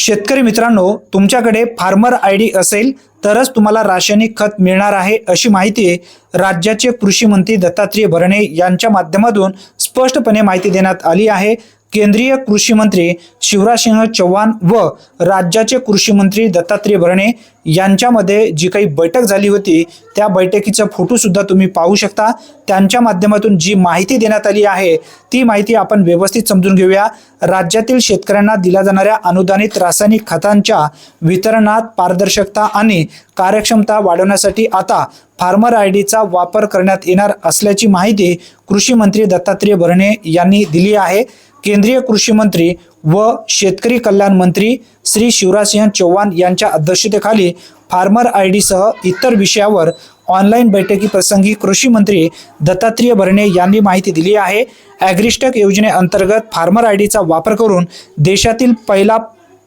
शेतकरी मित्रांनो, तुमच्याकडे फार्मर आयडी असेल तरच तुम्हाला रासायनिक खत मिळणार आहे अशी माहिती राज्याचे कृषी मंत्री दत्तात्रय भरणे यांच्या माध्यमातून स्पष्टपणे माहिती देण्यात आली आहे। केंद्रीय कृषी मंत्री शिवराजसिंह चौहान व राज्याचे कृषी मंत्री दत्तात्रय भरणे यांच्यामध्ये जी काही बैठक झाली होती त्या बैठकीचा फोटो सुद्धा तुम्ही पाहू शकता। त्यांच्या माध्यमातून जी माहिती देण्यात आली आहे ती माहिती आपण व्यवस्थित समजून घेऊया। राज्यातील शेतकऱ्यांना दिल्या जाणाऱ्या अनुदानित रासायनिक खतांच्या वितरणात पारदर्शकता आणि कार्यक्षमता वाढवण्यासाठी आता फार्मर आयडीचा वापर करण्यात येणार असल्याची माहिती कृषी मंत्री दत्तात्रय भरणे यांनी दिली आहे। केंद्रीय कृषी मंत्री व शेतकरी कल्याण मंत्री श्री शिवराजसिंह चौहान यांच्या अध्यक्षतेखाली फार्मर आयडी सह इतर विषयावर ऑनलाईन बैठकी प्रसंगी कृषी मंत्री दत्तात्रय भरणे यांनी माहिती दिली आहे। ॲग्रिस्टेक योजनेअंतर्गत फार्मर आयडीचा वापर करून देशातील पहिला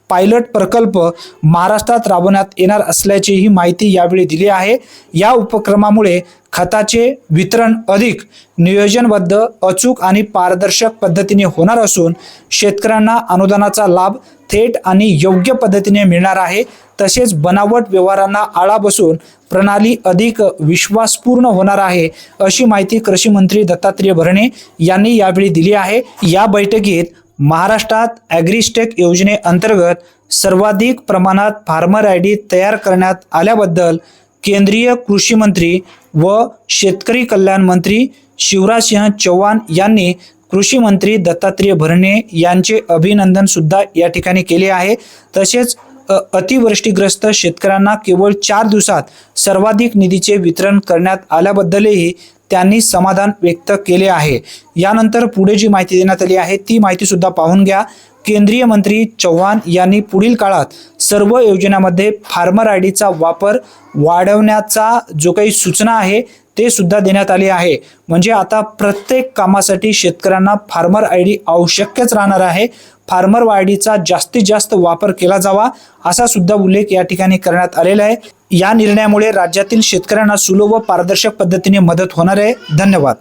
पायलट प्रकल्प महाराष्ट्रात राबवण्यात येणार असल्याची ही माहिती यावेळी दिली आहे। या उपक्रमामुळे खताचे वितरण अधिक नियोजनबद्ध, अचूक आणि पारदर्शक पद्धतीने होणार असून शेतकऱ्यांना अनुदानाचा लाभ थेट आणि योग्य पद्धतीने मिळणार आहे। तसेच बनावट व्यवहारांना आळा बसून प्रणाली अधिक विश्वासपूर्ण होणार आहे अशी माहिती कृषी मंत्री दत्तात्रय भरणे यांनी यावेळी दिली आहे। या बैठकीत महाराष्ट्रात ॲग्रिस्टेक योजनेअंतर्गत सर्वाधिक प्रमाणात फार्मर आयडी तयार करण्यात आल्याबद्दल केंद्रीय कृषी मंत्री व शेतकरी कल्याण मंत्री शिवराजसिंह चौहान यांनी कृषी मंत्री दत्तात्रय भरणे यांचे अभिनंदन सुद्धा या ठिकाणी केले आहे। तसेच अतिवृष्टीग्रस्त शेतकऱ्यांना केवळ 4 दिवसात सर्वाधिक निधीचे वितरण करण्यात आल्याबद्दलही त्यांनी समाधान व्यक्त केले आहे। यानंतर पुढे जी माहिती देण्यात आली आहे ती माहिती सुद्धा पाहून घ्या। केंद्रीय मंत्री चौहान यांनी पुढील काळात सर्व योजनांमध्ये फार्मर आयडीचा वापर वाढवण्याचा जो काही सूचना आहे ते सुद्धा देण्यात आले आहे। म्हणजे आता प्रत्येक कामासाठी शेतकऱ्यांना फार्मर आयडी आवश्यकच राहणार आहे। फार्मर आयडीचा जास्तीत जास्त वापर केला जावा असा सुद्धा उल्लेख या ठिकाणी करण्यात आलेला आहे। या निर्णयामुळे राज्यातील शेतकऱ्यांना सुलभ व पारदर्शक पद्धतीने मदत होणार आहे। धन्यवाद।